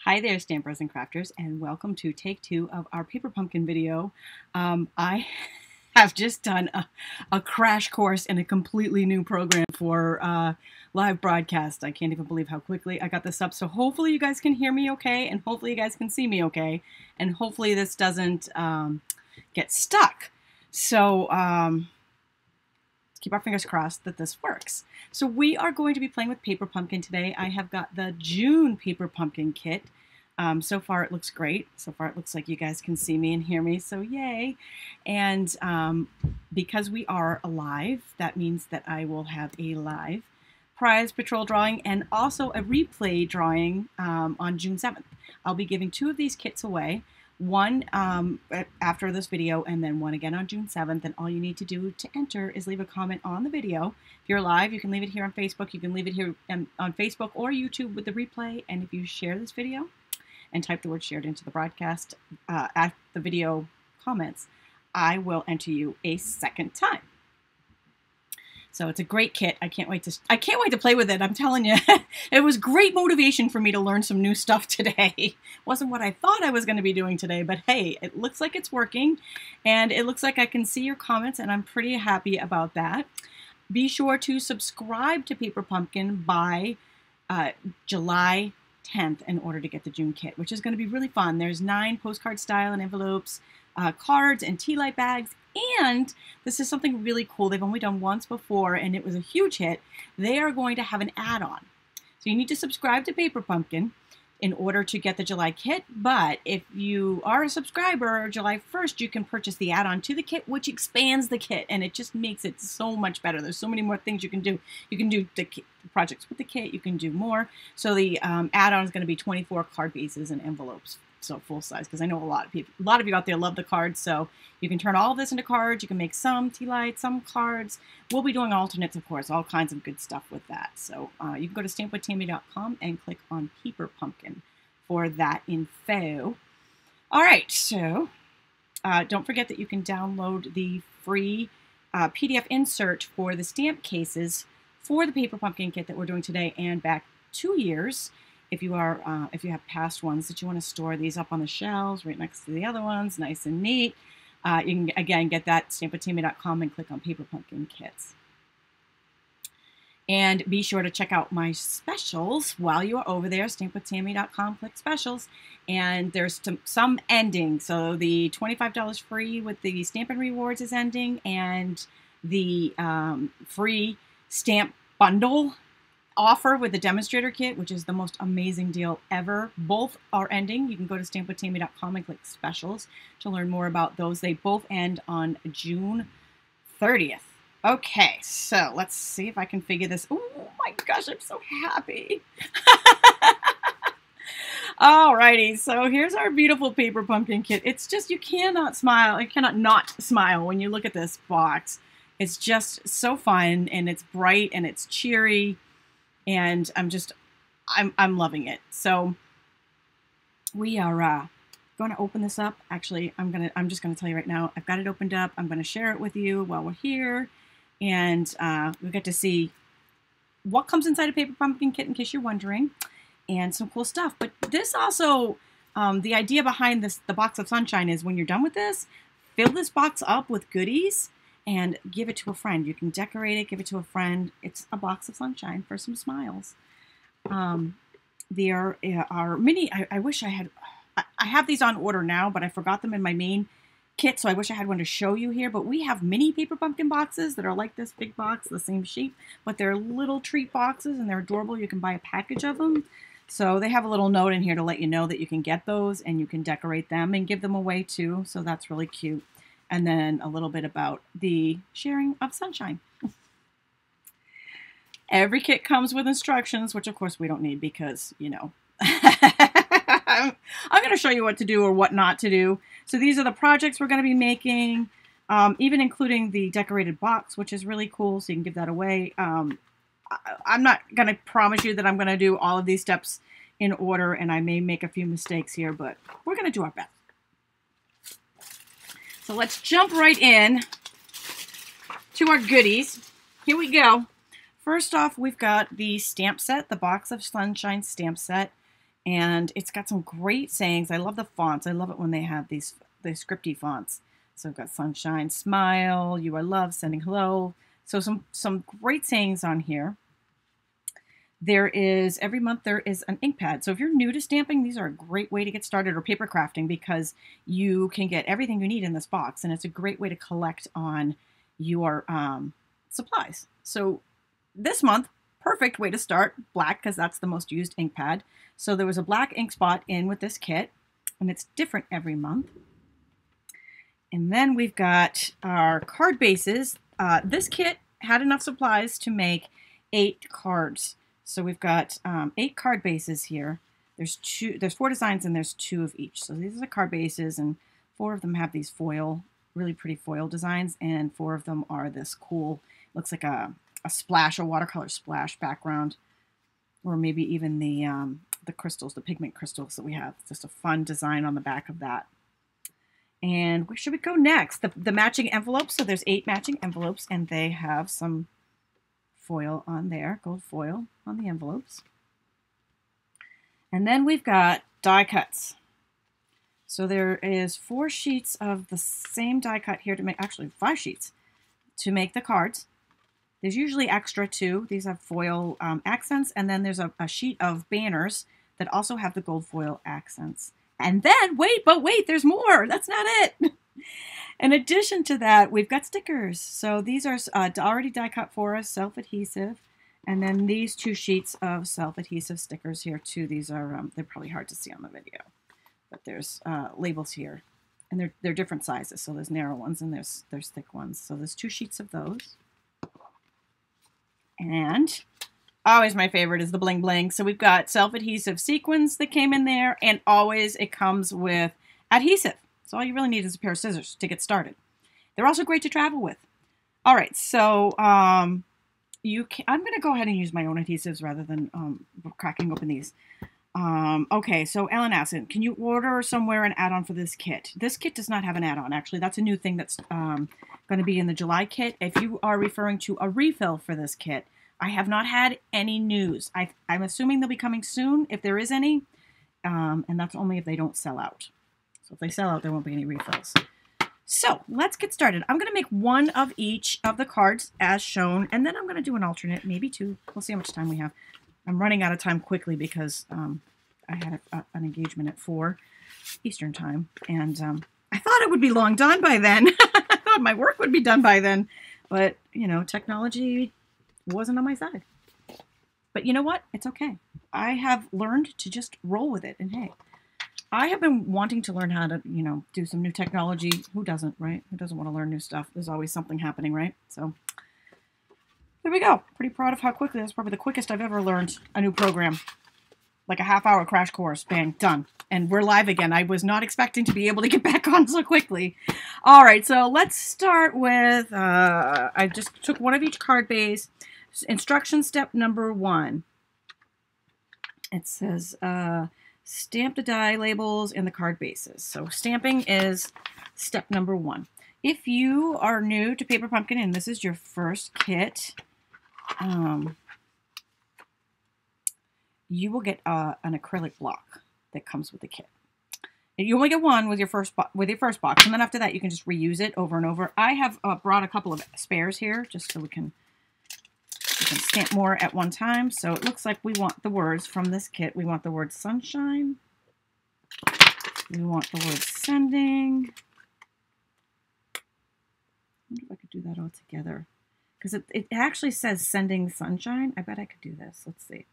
Hi there, stampers and crafters, and welcome to take 2 of our paper pumpkin video. I have just done a crash course in a completely new program for live broadcast. I can't even believe how quickly I got this up. So hopefully you guys can hear me okay, and hopefully you guys can see me okay, and hopefully this doesn't get stuck. So keep our fingers crossed that this works. So we are going to be playing with paper pumpkin today. I have got the June paper pumpkin kit. So far it looks great. So far it looks like you guys can see me and hear me, so yay. And because we are live, that means that I will have a live prize patrol drawing and also a replay drawing on June 7th. I'll be giving 2 of these kits away. One after this video and then one again on June 7th, and all you need to do to enter is leave a comment on the video. If you're live, you can leave it here on Facebook, you can leave it here on Facebook or YouTube with the replay, and if you share this video and type the word shared into the broadcast at the video comments, I will enter you a second time. So it's a great kit. I can't wait to play with it. I'm telling you, it was great motivation for me to learn some new stuff today. Wasn't what I thought I was going to be doing today, but hey, it looks like it's working, and it looks like I can see your comments, and I'm pretty happy about that. Be sure to subscribe to Paper Pumpkin by July 10th in order to get the June kit, which is going to be really fun. There's 9 postcard style and envelopes, cards, and tea light bags. And this is something really cool. They've only done once before, and it was a huge hit. They are going to have an add-on. So you need to subscribe to Paper Pumpkin in order to get the July kit. But if you are a subscriber, July 1st, you can purchase the add-on to the kit, which expands the kit, and it just makes it so much better. There's so many more things you can do. You can do the projects with the kit. You can do more. So the add-on is going to be 24 card bases and envelopes. So full size, because I know a lot of you out there love the cards, so you can turn all of this into cards. You can make some tea lights, some cards. We'll be doing alternates, of course, all kinds of good stuff with that. So you can go to stampwithtami.com and click on Paper Pumpkin for that info. All right, so don't forget that you can download the free PDF insert for the stamp cases for the Paper Pumpkin kit that we're doing today and back 2 years. If you have past ones that you want to store these up on the shelves right next to the other ones, nice and neat, you can again get that at stampwithtami.com and click on Paper Pumpkin kits. And be sure to check out my specials while you are over there, stampwithtami.com, click specials, and there's some ending. So the $25 free with the Stampin' rewards is ending, and the free stamp bundle offer with the Demonstrator kit, which is the most amazing deal ever. Both are ending. You can go to stampwithtami.com and click specials to learn more about those. They both end on June 30th. Okay, so let's see if I can figure this. Oh my gosh, I'm so happy. Alrighty, so here's our beautiful Paper Pumpkin kit. It's just, you cannot smile. You cannot not smile when you look at this box. It's just so fun, and it's bright, and it's cheery. And I'm loving it. So we are going to open this up. Actually, I'm just gonna tell you right now, I've got it opened up. I'm gonna share it with you while we're here, and we get to see what comes inside a Paper Pumpkin kit in case you're wondering, and some cool stuff. But this also, the idea behind the box of sunshine is when you're done with this, fill this box up with goodies and give it to a friend. You can decorate it, give it to a friend. It's a box of sunshine for some smiles. There are many, I wish I have these on order now, but I forgot them in my main kit, so I wish I had one to show you here. But we have mini Paper Pumpkin boxes that are like this big box, the same shape, but they're little treat boxes, and they're adorable. You can buy a package of them. So they have a little note in here to let you know that you can get those, and you can decorate them and give them away too, so that's really cute. And then a little bit about the sharing of sunshine. Every kit comes with instructions, which of course we don't need because, you know, I'm going to show you what to do or what not to do. So these are the projects we're going to be making, even including the decorated box, which is really cool, so you can give that away. I'm not going to promise you that I'm going to do all of these steps in order, and I may make a few mistakes here, but we're going to do our best. So let's jump right in to our goodies. Here we go. First off, we've got the stamp set, the Box of Sunshine stamp set. And it's got some great sayings. I love the fonts. I love it when they have these scripty fonts. So we've got sunshine, smile, you are loved, sending hello. So some great sayings on here. There is, every month there is an ink pad. So if you're new to stamping, these are a great way to get started, or paper crafting, because you can get everything you need in this box. And it's a great way to collect on your supplies. So this month, perfect way to start, black, because that's the most used ink pad. So there was a black ink spot in with this kit, and it's different every month. And then we've got our card bases. This kit had enough supplies to make 8 cards. So we've got 8 card bases here. There's 4 designs and there's 2 of each. So these are the card bases, and 4 of them have these foil, really pretty foil designs, and 4 of them are this cool, looks like a splash, a watercolor splash background, or maybe even the crystals, the pigment crystals that we have. It's just a fun design on the back of that. And where should we go next? The matching envelopes. So there's 8 matching envelopes, and they have some foil on there, gold foil on the envelopes. And then we've got die cuts. So there is 4 sheets of the same die cut here to make, actually 5 sheets to make the cards. There's usually extra too. These have foil accents, and then there's a sheet of banners that also have the gold foil accents. And then, wait, there's more. That's not it. In addition to that, we've got stickers. So these are already die cut for us, self-adhesive. And then these 2 sheets of self-adhesive stickers here too. These are, they're probably hard to see on the video, but there's labels here. And they're different sizes. So there's narrow ones and there's thick ones. So there's 2 sheets of those. And always my favorite is the bling bling. So we've got self-adhesive sequins that came in there, and always it comes with adhesive. So all you really need is a pair of scissors to get started. They're also great to travel with. All right, so I'm going to go ahead and use my own adhesives rather than cracking open these. Okay, so Ellen asked, can you order somewhere an add-on for this kit? This kit does not have an add-on, actually. That's a new thing that's going to be in the July kit. If you are referring to a refill for this kit, I have not had any news. I'm assuming they'll be coming soon, if there is any, and that's only if they don't sell out. So if they sell out, there won't be any refills. So let's get started. I'm going to make 1 of each of the cards as shown, and then I'm going to do an alternate, maybe 2. We'll see how much time we have. I'm running out of time quickly because I had an engagement at 4 Eastern time, and I thought it would be long done by then. I thought my work would be done by then, but, you know, technology wasn't on my side. But you know what? It's okay. I have learned to just roll with it, and hey, I have been wanting to learn how to, you know, do some new technology. Who doesn't, right? Who doesn't want to learn new stuff? There's always something happening, right? So there we go. Pretty proud of how quickly. That's probably the quickest I've ever learned a new program. Like a half-hour crash course. Bang, done. And we're live again. I was not expecting to be able to get back on so quickly. All right, so let's start with, I just took 1 of each card base. Instruction step number 1. It says, stamp the die labels in the card bases. So stamping is step number 1. If you are new to Paper Pumpkin and this is your first kit, you will get an acrylic block that comes with the kit. And you only get 1 with your first box, and then after that you can just reuse it over and over. I have brought a couple of spares here just so we can stamp more at one time. So it looks like we want the words from this kit. We want the word sunshine. We want the word sending. I wonder if I could do that all together. Because it actually says sending sunshine. I bet I could do this. Let's see.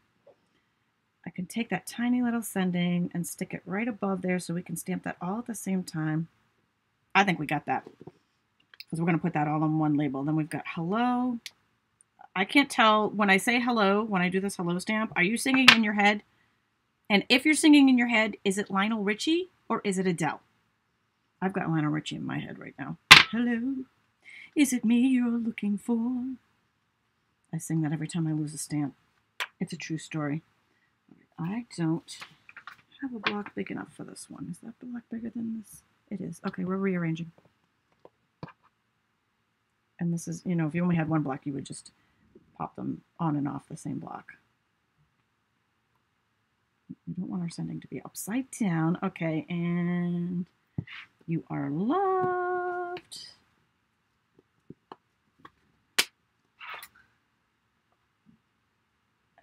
I can take that tiny little sending and stick it right above there so we can stamp that all at the same time. I think we got that. Because we're going to put that all on one label. Then we've got hello. I can't tell when I say hello, when I do this hello stamp, are you singing in your head? And if you're singing in your head, is it Lionel Richie or is it Adele? I've got Lionel Richie in my head right now. Hello, is it me you're looking for? I sing that every time I lose a stamp. It's a true story. I don't have a block big enough for this one. Is that block bigger than this? It is. Okay, we're rearranging. And this is, you know, if you only had 1 block, you would just pop them on and off the same block. Let me don't want our sending to be upside down. Okay, and you are loved.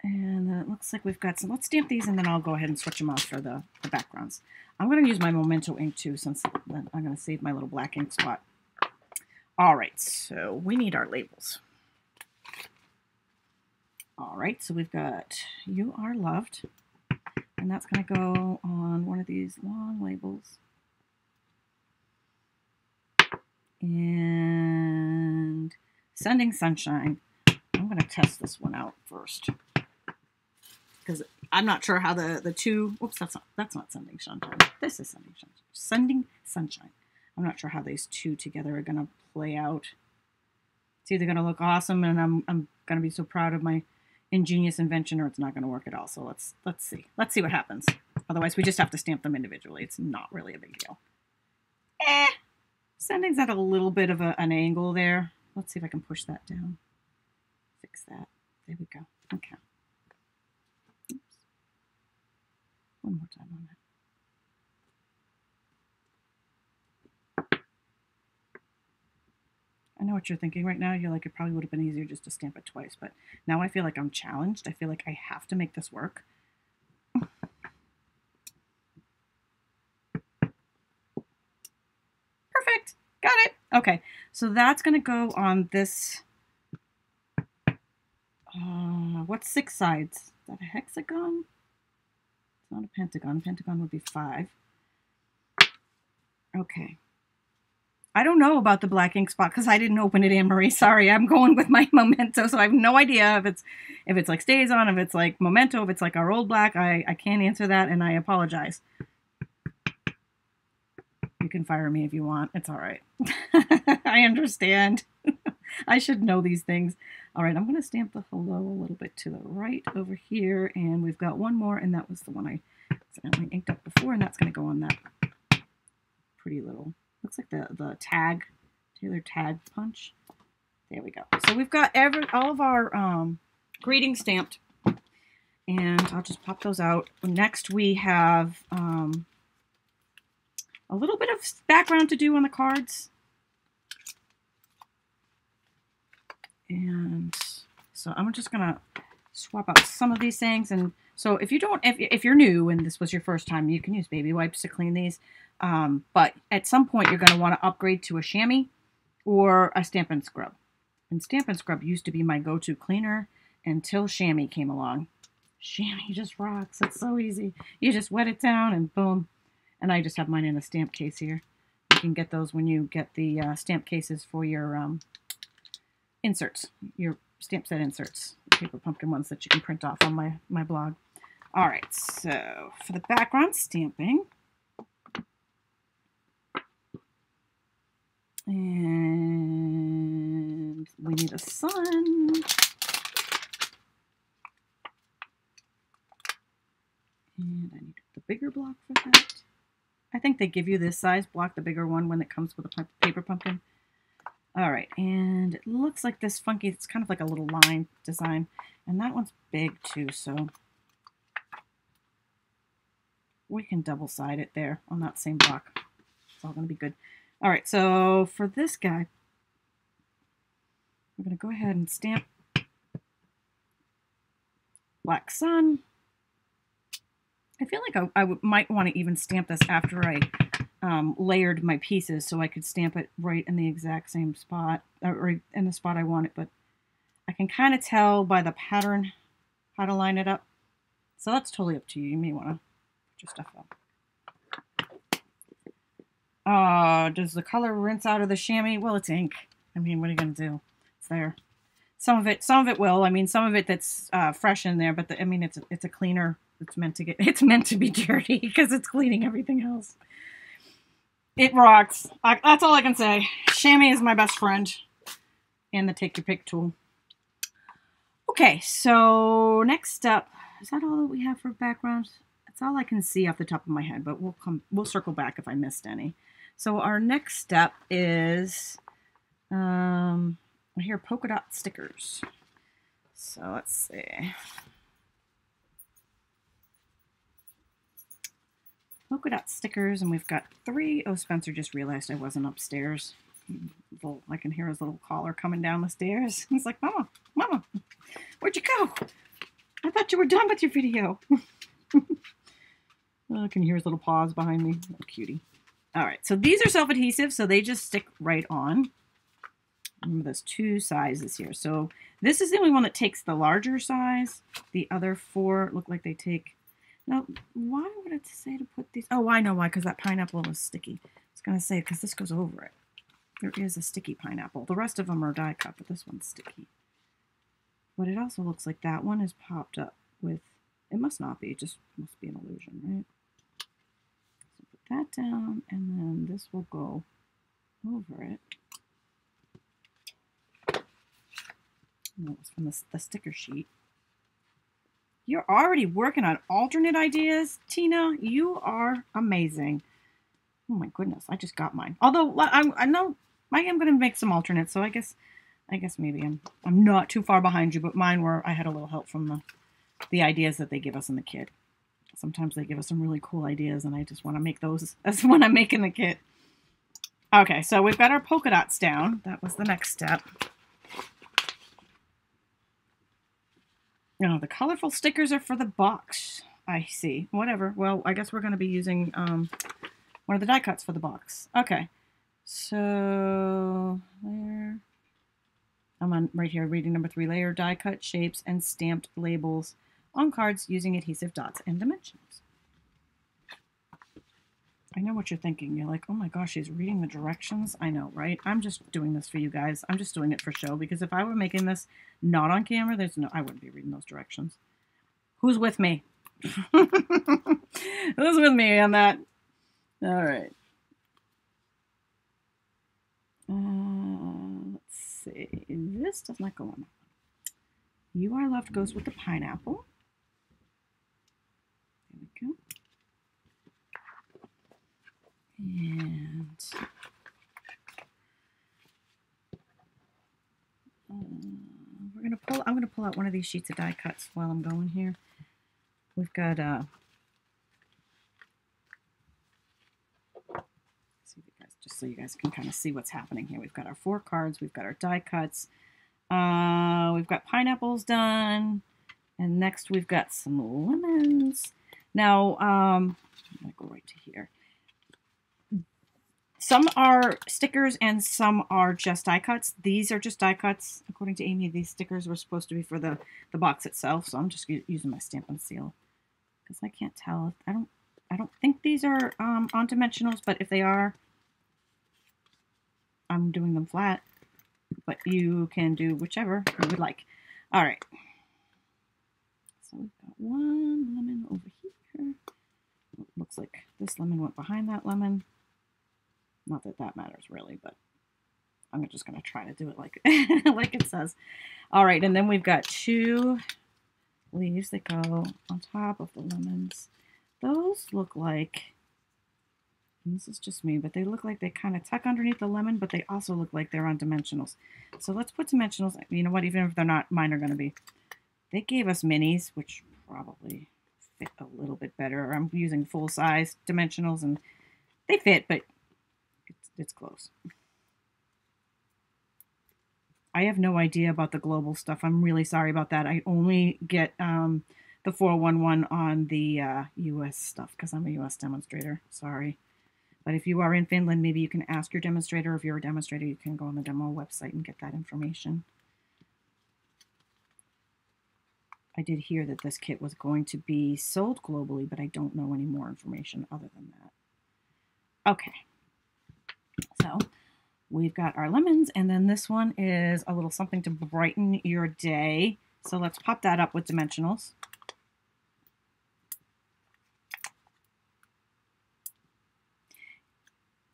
And then it looks like we've got some. Let's stamp these and then I'll go ahead and switch them off for the backgrounds. I'm going to use my Memento ink too, since I'm going to save my little black ink spot. All right, so we need our labels. All right, so we've got You Are Loved, and that's going to go on one of these long labels. And Sending Sunshine. I'm going to test this one out first, because I'm not sure how the two. Oops, that's not Sending Sunshine. This is Sending Sunshine. Sending Sunshine. I'm not sure how these two together are going to play out. It's either going to look awesome, and I'm going to be so proud of my ingenious invention, or it's not going to work at all. So let's see. Let's see what happens. Otherwise, we just have to stamp them individually. It's not really a big deal. Sending's at a little bit of an angle there. Let's see if I can push that down. Fix that. There we go. Okay. Oops. One more time on that. I know what you're thinking right now. You're like, it probably would have been easier just to stamp it twice, but now I feel like I'm challenged. I feel like I have to make this work. Perfect. Got it. Okay, so that's going to go on this. What's 6 sides? Is that a hexagon? It's not a pentagon. Pentagon would be 5. Okay. I don't know about the black ink spot because I didn't open it, Anne-Marie. Sorry, I'm going with my Memento, so I have no idea if it's like stays on, if it's like Memento, if it's like our old black. I can't answer that, and I apologize. You can fire me if you want. It's all right. I understand. I should know these things. All right, I'm going to stamp the hello a little bit to the right over here, and we've got one more, and that was the one I accidentally inked up before, and that's going to go on that pretty little. Looks like the tag, Taylor tag punch. There we go. So we've got all of our greetings stamped, and I'll just pop those out. Next we have a little bit of background to do on the cards. And so I'm just gonna swap out some of these things. And so if you're new and this was your first time, you can use baby wipes to clean these. But at some point you're going to want to upgrade to a chamois or a Stampin' scrub. And Stampin' scrub used to be my go-to cleaner until chamois came along. Chamois just rocks. It's so easy. You just wet it down and boom. And I just have mine in a stamp case here. You can get those when you get the stamp cases for your inserts, your stamp set inserts, paper pumpkin ones that you can print off on my blog. All right, so for the background stamping, and we need a sun. And I need the bigger block for that. I think they give you this size block, the bigger one, when it comes with a paper pumpkin. All right, and it looks like this funky, it's kind of like a little line design. And that one's big too, so we can double side it there on that same block. It's all gonna be good. All right, so for this guy, we're gonna go ahead and stamp Black Sun. I feel like I might want to even stamp this after I layered my pieces so I could stamp it right in the exact same spot, or in the spot I want it, but I can kind of tell by the pattern how to line it up. So that's totally up to you. You may want to put your stuff up. Does the color rinse out of the chamois? Well, it's ink. I mean, what are you going to do? It's there. Some of it will. I mean, some of it that's fresh in there, but I mean, it's a cleaner. It's meant to be dirty because it's cleaning everything else. It rocks. That's all I can say. Chamois is my best friend. And the take your pick tool. Okay, so next up, is that all that we have for backgrounds? That's all I can see off the top of my head, but we'll circle back if I missed any. So our next step is here, polka dot stickers. So let's see. polka dot stickers, and we've got 3. Oh, Spencer just realized I wasn't upstairs. I can hear his little caller coming down the stairs. He's like, Mama, Mama, where'd you go? I thought you were done with your video. I can hear his little paws behind me. Oh, cutie. All right, so these are self-adhesive, so they just stick right on. Remember, there's 2 sizes here. So this is the only one that takes the larger size. The other 4 look like they take... Now, why would it say to put these? Oh, I know why, because that pineapple was sticky. I was going to say, because this goes over it. There is a sticky pineapple. The rest of them are die cut, but this one's sticky. But it also looks like that one is popped up with... It must not be. It just must be an illusion, right? So put that down, and then this will go over it. And that was from the sticker sheet. You're already working on alternate ideas, Tina. You are amazing. Oh my goodness, I just got mine. Although I know I am going to make some alternates, so I guess maybe I'm not too far behind you. But mine were I had a little help from the ideas that they give us in the kit. Sometimes they give us some really cool ideas, and I just want to make those. That's when I'm making the kit. Okay, so we've got our polka dots down. That was the next step. No, the colorful stickers are for the box. I see. Whatever. Well, I guess we're going to be using one of the die cuts for the box. Okay. So, there. I'm on right here reading number 3. Layer die cut shapes and stamped labels on cards using adhesive dots and dimensions. I know what you're thinking. You're like, oh my gosh, she's reading the directions. I know, right? I'm just doing this for you guys. I'm just doing it for show, because if I were making this not on camera, I wouldn't be reading those directions. Who's with me? Who's with me on that? All right. Let's see. This does not go on. You Are Loved goes with the pineapple. There we go. And I'm gonna pull out one of these sheets of die cuts while I'm going here. We've got just so you guys can kind of see what's happening here. We've got our 4 cards, we've got our die cuts, we've got pineapples done, and next we've got some lemons. Now I'm gonna go right to here. Some are stickers and some are just die cuts. These are just die cuts. According to Amy, these stickers were supposed to be for the box itself, so I'm just using my Stampin' seal because I can't tell. I don't think these are on dimensionals, but if they are, I'm doing them flat. But you can do whichever you would like. All right. So we've got one lemon over here. It looks like this lemon went behind that lemon. Not that that matters really, but I'm just going to try to do it like, like it says. All right, and then we've got 2 leaves that go on top of the lemons. Those look like, and this is just me, but they look like they kind of tuck underneath the lemon, but they also look like they're on dimensionals. So let's put dimensionals. You know what? Even if they're not, mine are going to be. They gave us minis, which probably fit a little bit better. I'm using full-size dimensionals, and they fit, but it's close. I have no idea about the global stuff. I'm really sorry about that. I only get the 411 on the U.S. stuff because I'm a U.S. demonstrator. Sorry. But if you are in Finland, maybe you can ask your demonstrator. If you're a demonstrator, you can go on the demo website and get that information. I did hear that this kit was going to be sold globally, but I don't know any more information other than that. Okay. So we've got our lemons, and then this one is a little something to brighten your day. So let's pop that up with dimensionals.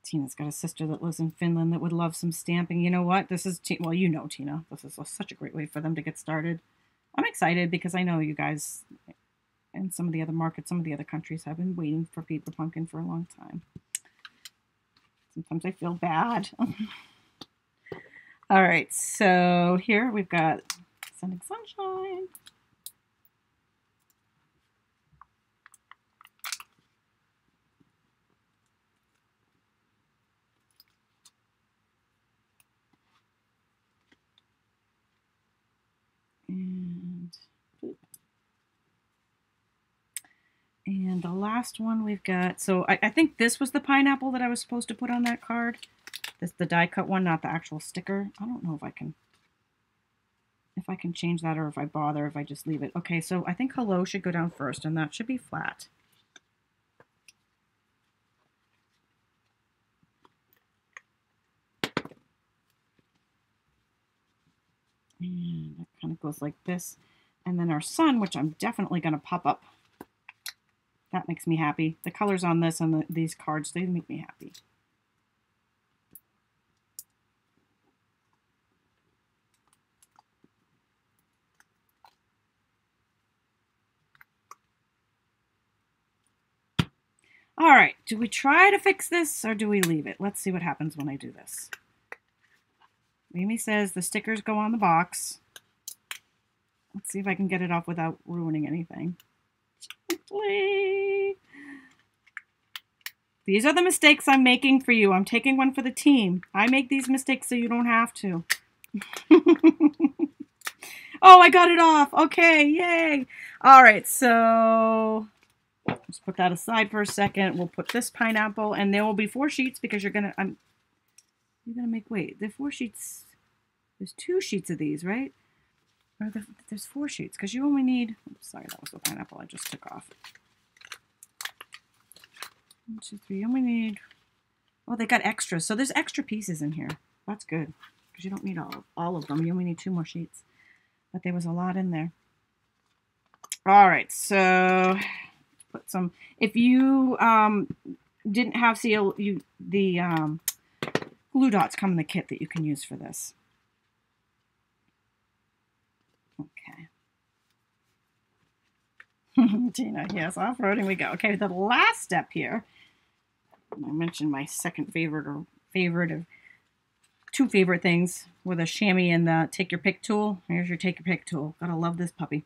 Tina's got a sister that lives in Finland that would love some stamping. You know what? This is, well, you know, Tina, this is such a great way for them to get started. I'm excited because I know you guys and some of the other markets, some of the other countries have been waiting for Paper Pumpkin for a long time. Sometimes I feel bad. All right, so here we've got Sending Sunshine. And the last one we've got, so I think this was the pineapple that I was supposed to put on that card. This the die cut one, not the actual sticker. I don't know if I can change that, or if I just leave it. Okay, so I think hello should go down first, and that should be flat. And that kind of goes like this. And then our sun, which I'm definitely going to pop up. That makes me happy. The colors on this and these cards, they make me happy. All right, do we try to fix this or do we leave it? Let's see what happens when I do this. Amy says the stickers go on the box. Let's see if I can get it off without ruining anything. Gently. These are the mistakes I'm making for you. I'm taking one for the team. I make these mistakes so you don't have to. Oh, I got it off. Okay, yay. All right, so let's put that aside for a second. We'll put this pineapple, and there will be 4 sheets because you're gonna make, wait, the 4 sheets, there's 2 sheets of these, right? Or there's 4 sheets because you only need, oops, sorry, that was the pineapple I just took off. 1, 2, 3, you only need, oh, they got extras. So there's extra pieces in here. That's good because you don't need all of them. You only need 2 more sheets. But there was a lot in there. All right, so put some, if you didn't have the glue dots come in the kit that you can use for this. Okay. Tina, yes, off-roading we go. Okay, the last step here, I mentioned my second favorite of 2 favorite things with a chamois and the take your pick tool. Here's your take your pick tool. Gotta love this puppy.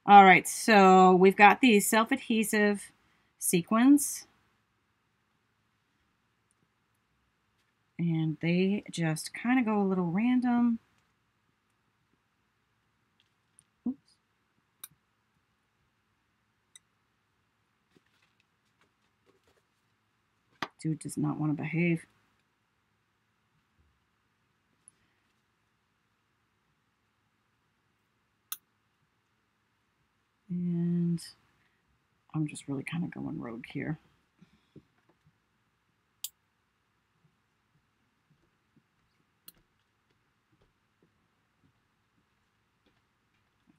All right, so we've got these self-adhesive sequins. And they just kind of go a little random. Oops. Dude does not want to behave. And I'm just really kind of going rogue here. I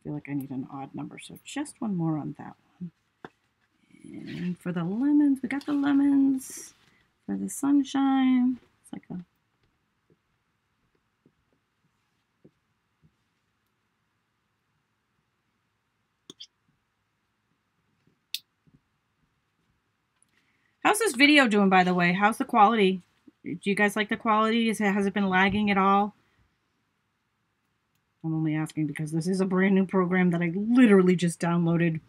feel like I need an odd number, so just one more on that one. And for the lemons, we got the lemons. For the sunshine, it's like a, how's this video doing, by the way? How's the quality? Do you guys like the quality? Has it been lagging at all? I'm only asking because this is a brand new program that I literally just downloaded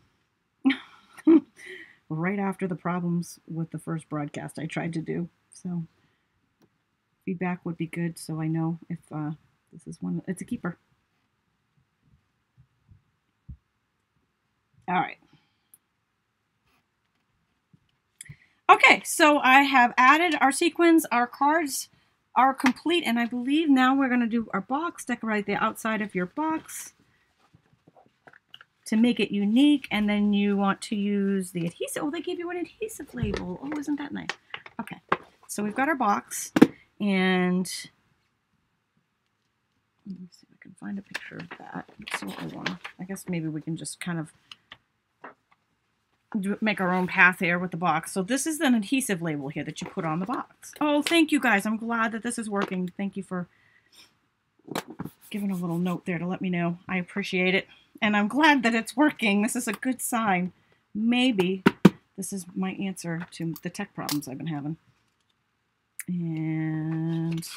right after the problems with the first broadcast I tried to do. So feedback would be good so I know if this is one. It's a keeper. All right. Okay, so I have added our sequins. Our cards are complete, and I believe now we're going to do our box. Decorate the outside of your box to make it unique, and then you want to use the adhesive. Oh, they gave you an adhesive label. Oh, isn't that nice? Okay, so we've got our box, and let me see if I can find a picture of that. That's what we want. I guess maybe we can just kind of make our own path here with the box. So this is an adhesive label here that you put on the box. Oh, thank you guys. I'm glad that this is working. Thank you for giving a little note there to let me know. I appreciate it. And I'm glad that it's working. This is a good sign. Maybe this is my answer to the tech problems I've been having. And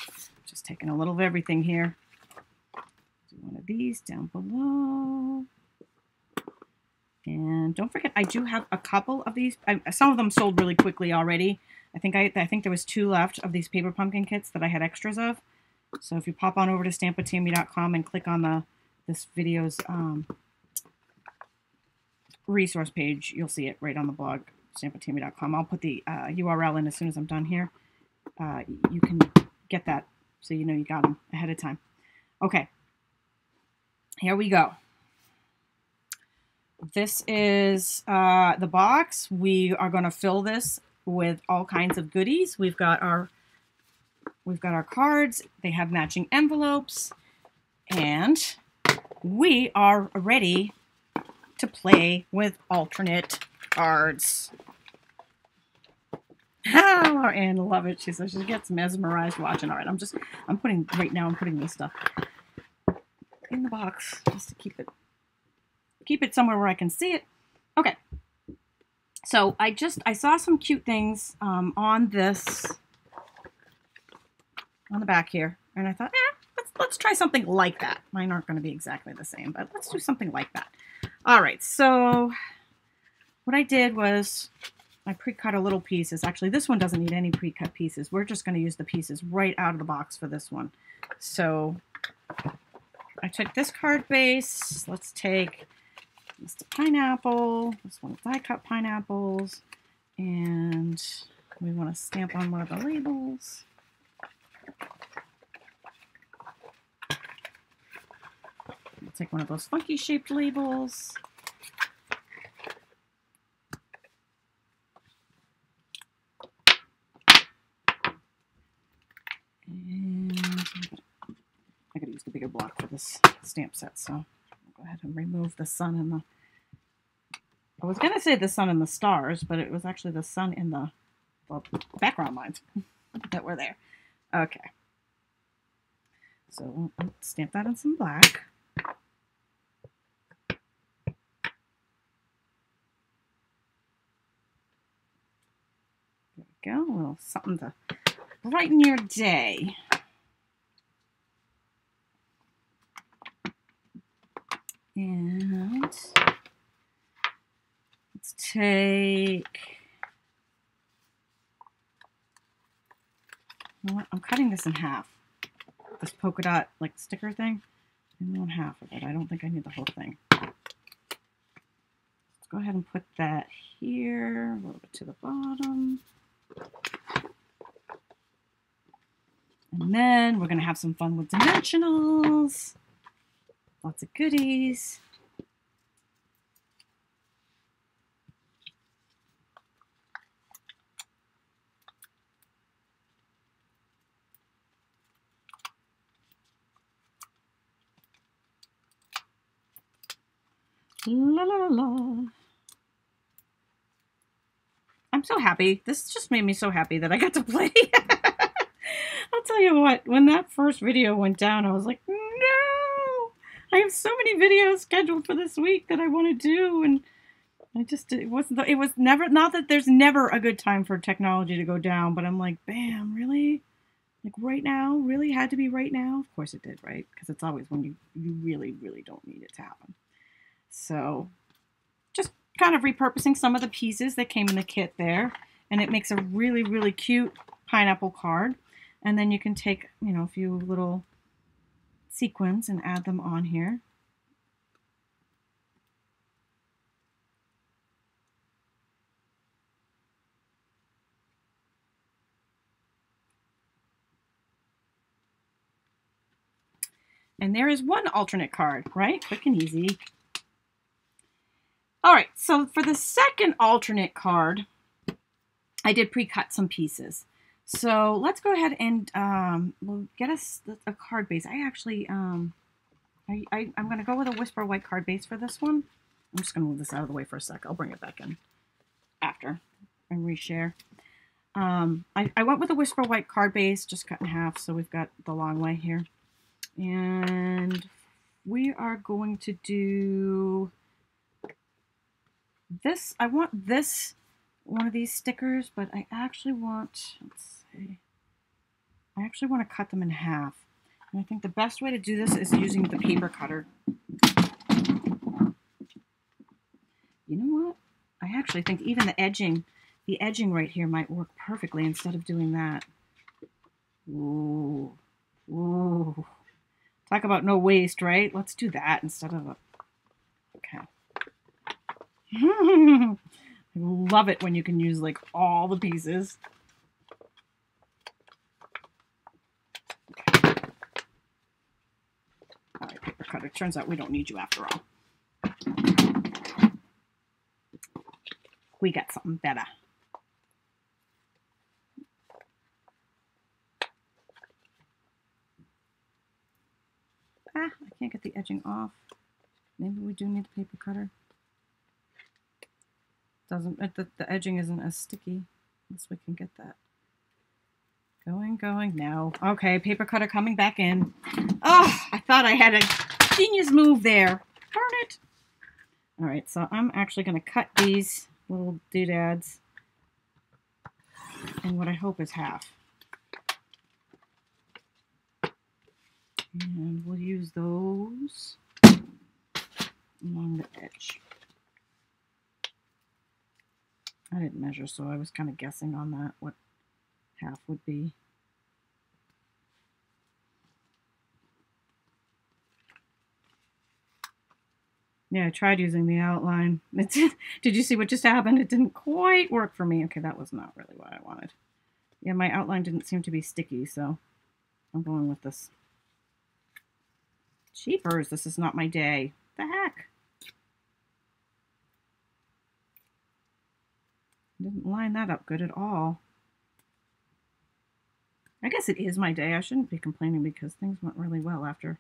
just taking a little of everything here. Do one of these down below. And don't forget, I do have a couple of these. Some of them sold really quickly already. I think there was 2 left of these paper pumpkin kits that I had extras of. So if you pop on over to stampwithtami.com and click on this video's resource page, you'll see it right on the blog. stampwithtami.com. I'll put the URL in as soon as I'm done here. You can get that so you know you got them ahead of time. Okay, here we go. This is the box. We are going to fill this with all kinds of goodies. We've got our cards. They have matching envelopes, and we are ready to play with alternate cards. Oh, Anne love it. She says she gets mesmerized watching. All right, I'm putting this stuff in the box just to keep it somewhere where I can see it. Okay. So I saw some cute things on the back here, and I thought, let's try something like that. Mine aren't going to be exactly the same, but let's do something like that. All right. So what I did was I pre-cut a little pieces. Actually, this one doesn't need any pre-cut pieces. We're just going to use the pieces right out of the box for this one. So I took this card base. Let's take this pineapple. This one die cut pineapples. And we want to stamp on one of the labels. We'll take one of those funky shaped labels. I gotta use the bigger block for this stamp set, so I'll go ahead and remove the sun and the... I was gonna say the sun and the stars, but it was actually the sun and the background lines that were there. Okay. So we'll stamp that in some black. There we go. A little something to brighten your day. And let's take, you know what? I'm cutting this in half. This polka dot like sticker thing. I want half of it. I don't think I need the whole thing. Let's go ahead and put that here, a little bit to the bottom. And then we're going to have some fun with dimensionals. Lots of goodies. La la la. I'm so happy. This just made me so happy that I got to play. I'll tell you what, when that first video went down, I was like, no! I have so many videos scheduled for this week that I want to do, and it was never, not that there's never a good time for technology to go down, but I'm like, bam, really? Like right now? Really had to be right now? Of course it did, right? Because it's always when you really, really don't need it to happen. So just kind of repurposing some of the pieces that came in the kit there, and it makes a really, really cute pineapple card. And then you can take, you know, a few little sequins and add them on here. And there is one alternate card, right? Quick and easy. All right, so for the second alternate card, I did pre-cut some pieces. So let's go ahead and we'll get us a card base. I actually, I'm going to go with a Whisper White card base for this one. I'm just going to move this out of the way for a sec. I'll bring it back in after and reshare. I went with a Whisper White card base, just cut in half, so we've got the long way here. And we are going to do this. I want this, one of these stickers, but I actually want, let's see, I actually want to cut them in half. And I think the best way to do this is using the paper cutter. You know what? I actually think even the edging right here might work perfectly instead of doing that. Ooh. Ooh. Talk about no waste, right? Let's do that instead of a... Okay. I love it when you can use like all the pieces. Okay. All right, paper cutter. Turns out we don't need you after all. We got something better. I can't get the edging off. Maybe we do need the paper cutter. Doesn't the edging isn't as sticky. Unless we can get that. Going, no. Okay, paper cutter coming back in. Oh, I thought I had a genius move there. Darn it. All right, so I'm actually going to cut these little doodads in what I hope is half. And we'll use those along the edge. I didn't measure, so I was kind of guessing on that, what half would be. Yeah, I tried using the outline. Did you see what just happened? It didn't quite work for me. Okay, that was not really what I wanted. Yeah, my outline didn't seem to be sticky, so I'm going with this. Jeepers, this is not my day. What the heck? Didn't line that up good at all. I guess it is my day. I shouldn't be complaining because things went really well after.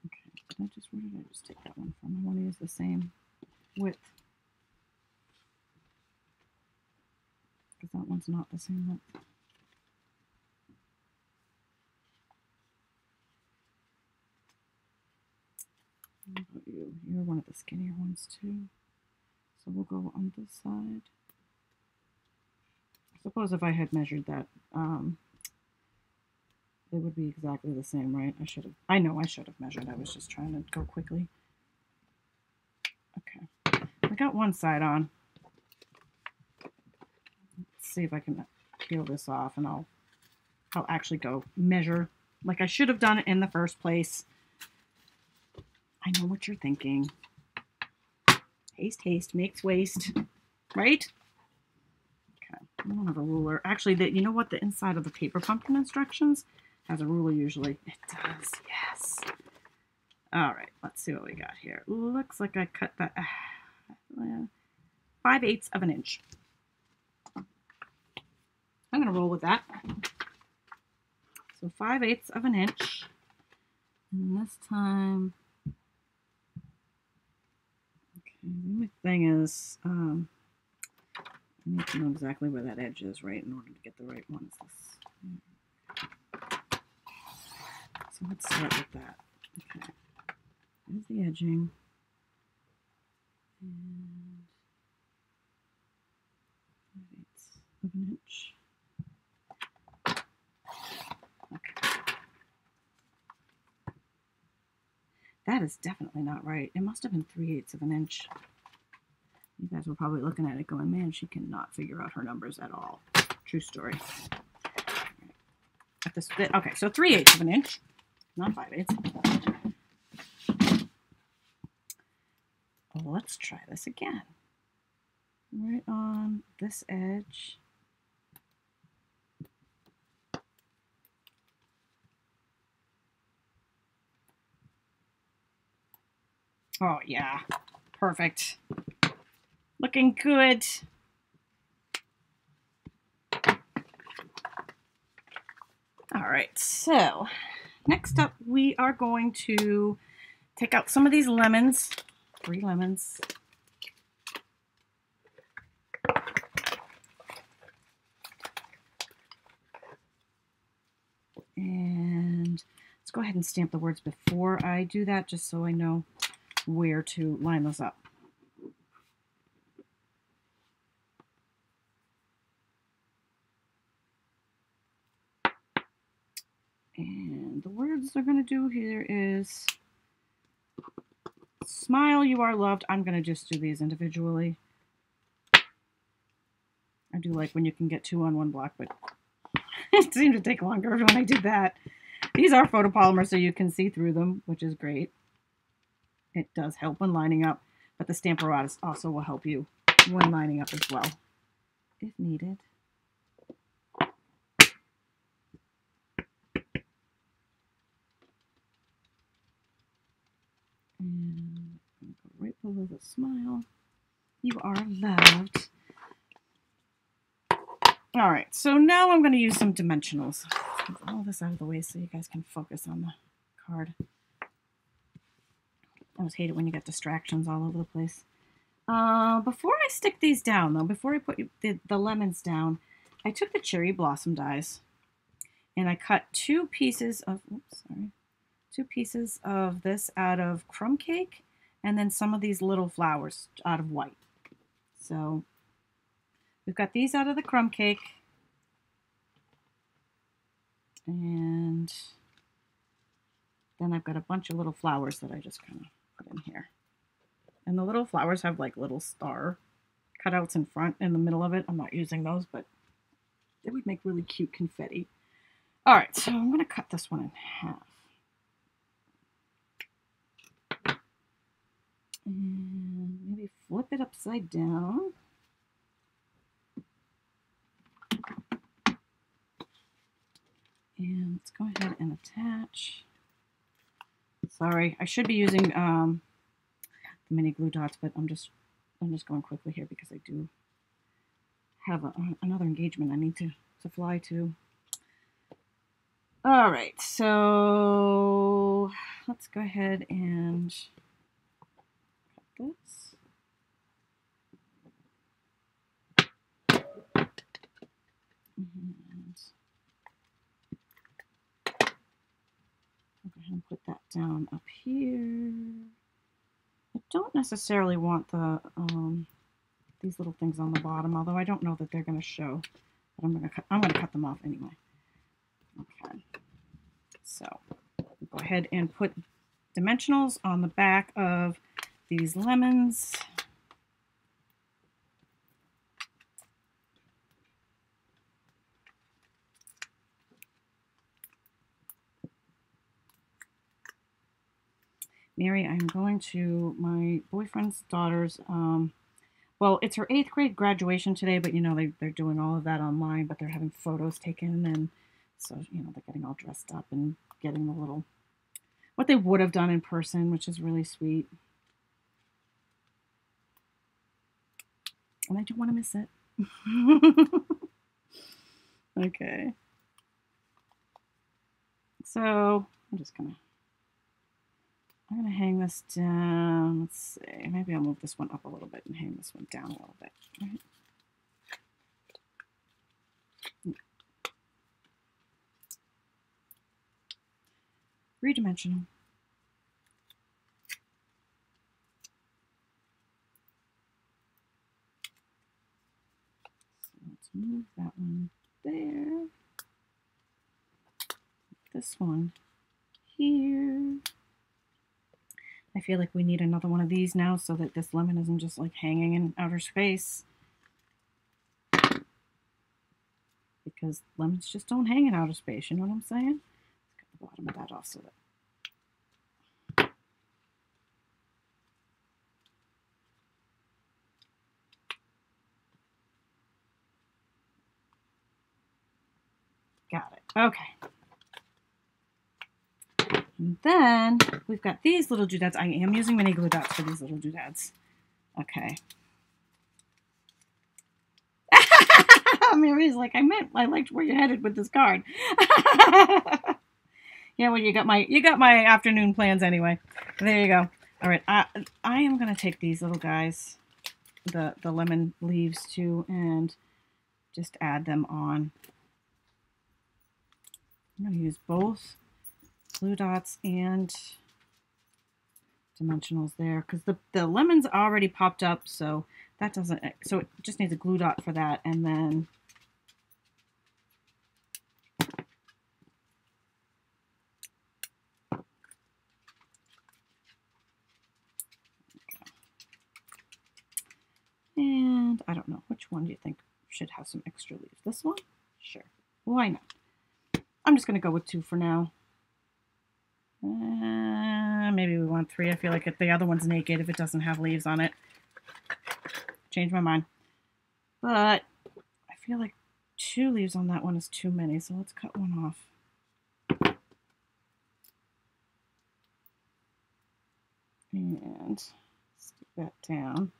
Okay, where did I just take that one from? I want to use the same width. Because that one's not the same width. How about you? You're one of the skinnier ones too. So we'll go on this side. I suppose if I had measured that, they would be exactly the same, right? I know I should have measured. I was just trying to go quickly. Okay, I got one side on. Let's see if I can peel this off, and I'll actually go measure like I should have done it in the first place. I know what you're thinking. Haste makes waste, right? Okay, I don't have a ruler. Actually, you know what? The inside of the paper pumpkin instructions has a ruler usually. It does, yes. All right, let's see what we got here. Looks like I cut that 5/8 of an inch. I'm gonna roll with that. So 5/8 of an inch. And this time, the only thing is, I need to know exactly where that edge is, right, in order to get the right one. So let's start with that. Okay, there's the edging. And 5/8 of an inch. Okay. That is definitely not right. It must have been 3/8 of an inch. You guys were probably looking at it going, man, she cannot figure out her numbers at all. True story. At this bit, okay, so 3/8 of an inch, not 5/8. Well, let's try this again. Right on this edge. Oh, yeah. Perfect. Looking good. All right, so next up we are going to take out some of these lemons. 3 lemons. And let's go ahead and stamp the words before I do that, just so I know where to line those up. And the words they're going to do here is smile, you are loved. I'm going to just do these individually. I do like when you can get 2 on 1 block, but it seemed to take longer when I did that. These are photopolymer, so you can see through them, which is great. It does help when lining up, but the Stampin' also will help you one lining up as well, if needed. And I'm going to go right below the smile. You are loved. All right, so now I'm going to use some dimensionals. Move all this out of the way so you guys can focus on the card. I always hate it when you get distractions all over the place. Before I stick these down, though, before I put the lemons down, I took the cherry blossom dies and I cut two pieces of this out of crumb cake and then some of these little flowers out of white. So we've got these out of the crumb cake, and then I've got a bunch of little flowers that I just kind of put in here. And the little flowers have like little star cutouts in front, in the middle of it. I'm not using those, but they would make really cute confetti. All right, so I'm going to cut this one in half. And maybe flip it upside down. And let's go ahead and attach. Sorry, I should be using the mini glue dots, but I'm just going quickly here because I do have another engagement I need to fly to. All right, so let's go ahead and cut this. And I'll go ahead and put that down up here. I don't necessarily want the these little things on the bottom, although I don't know that they're going to show. But I'm going to cut them off anyway. Okay. So go ahead and put dimensionals on the back of these lemons. Mary, I'm going to my boyfriend's daughter's, well, it's her 8th grade graduation today, but, you know, they're doing all of that online, but they're having photos taken, and so, you know, they're getting all dressed up and getting the little, what they would have done in person, which is really sweet. And I don't want to miss it. Okay. So, I'm going to hang this down. Let's see. Maybe I'll move this one up a little bit and hang this one down a little bit. Right? Three-dimensional. So let's move that one there. This one here. I feel like we need another one of these now so that this lemon isn't just like hanging in outer space. Because lemons just don't hang in outer space, you know what I'm saying? Let's cut the bottom of that off so that... Got it. Okay. And then we've got these little doodads. I am using mini glue dots for these little doodads. Okay. Mary's like, I liked where you're headed with this card. Yeah, well, you got my afternoon plans anyway. There you go. All right, I am gonna take these little guys, the lemon leaves too, and just add them on. I'm gonna use both glue dots and dimensionals there because the lemon's already popped up, so that doesn't, so it just needs a glue dot for that, and then and I don't know, which one do you think should have some extra leaves? This one? Sure, why not? I'm just gonna go with 2 for now. Maybe we want 3. I feel like if the other one's naked, if it doesn't have leaves on it. changed my mind. But I feel like 2 leaves on that one is too many, so let's cut one off. And stick that down.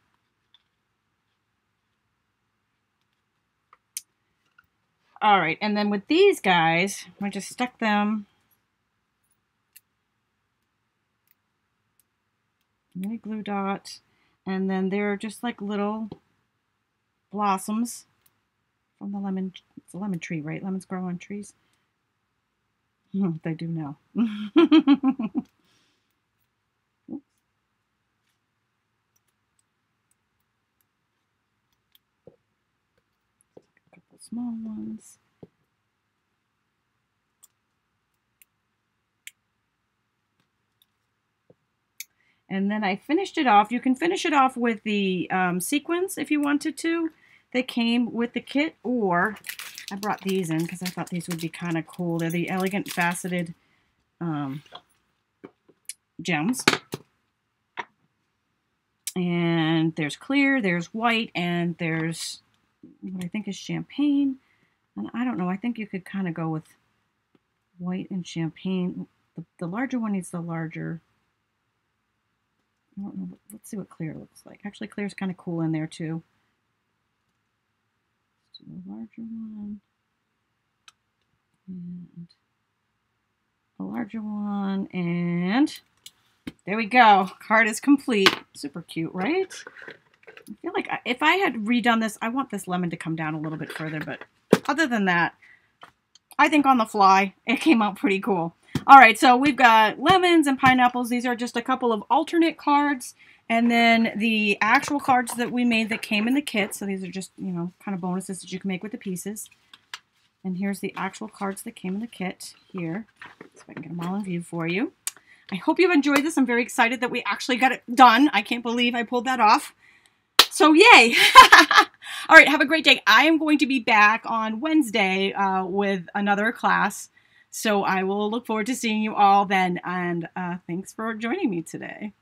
All right, and then with these guys, I just stuck them mini glue dot, and then they're just like little blossoms from the lemon. It's a lemon tree, right? Lemons grow on trees. They do now. A couple small ones. And then I finished it off. You can finish it off with the sequins if you wanted to. They came with the kit, or I brought these in because I thought these would be kind of cool. They're the elegant faceted gems. And there's clear, there's white, and there's what I think is champagne. And I don't know, I think you could kind of go with white and champagne. The larger one needs the larger. I don't know. Let's see what clear looks like. Actually, clear is kind of cool in there too. Let's do a larger one. And a larger one. And there we go. Card is complete. Super cute, right? I feel like if I had redone this, I want this lemon to come down a little bit further. But other than that, I think on the fly, it came out pretty cool. All right, so we've got lemons and pineapples. These are just a couple of alternate cards. And then the actual cards that we made that came in the kit. So these are just, you know, kind of bonuses that you can make with the pieces. And here's the actual cards that came in the kit here. So if I can get them all in view for you. I hope you've enjoyed this. I'm very excited that we actually got it done. I can't believe I pulled that off. So yay. All right, have a great day. I am going to be back on Wednesday with another class. So I will look forward to seeing you all then. And thanks for joining me today.